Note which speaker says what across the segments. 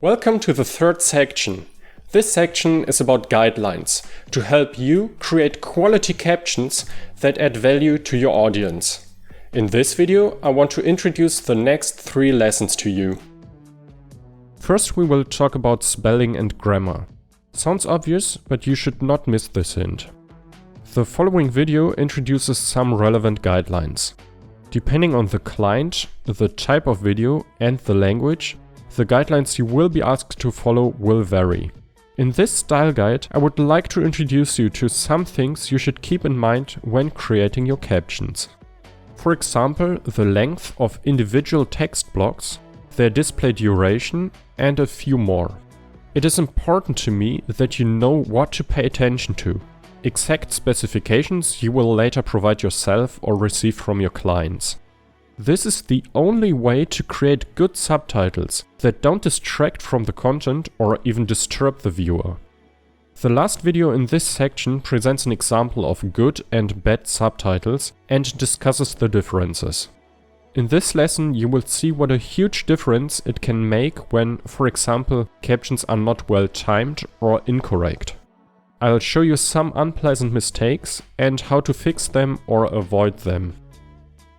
Speaker 1: Welcome to the third section. This section is about guidelines to help you create quality captions that add value to your audience. In this video, I want to introduce the next 3 lessons to you. First, we will talk about spelling and grammar. Sounds obvious, but you should not miss this hint. The following video introduces some relevant guidelines. Depending on the client, the type of video, and the language, the guidelines you will be asked to follow will vary. In this style guide, I would like to introduce you to some things you should keep in mind when creating your captions. For example, the length of individual text blocks, their display duration, and a few more. It is important to me that you know what to pay attention to. Exact specifications you will later provide yourself or receive from your clients. This is the only way to create good subtitles that don't distract from the content or even disturb the viewer. The last video in this section presents an example of good and bad subtitles and discusses the differences. In this lesson you will see what a huge difference it can make when, for example, captions are not well timed or incorrect. I'll show you some unpleasant mistakes and how to fix them or avoid them.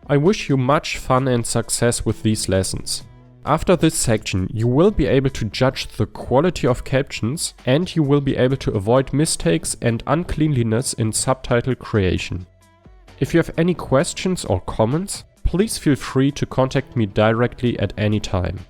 Speaker 1: I wish you much fun and success with these lessons. After this section, you will be able to judge the quality of captions and you will be able to avoid mistakes and uncleanliness in subtitle creation. If you have any questions or comments, please feel free to contact me directly at any time.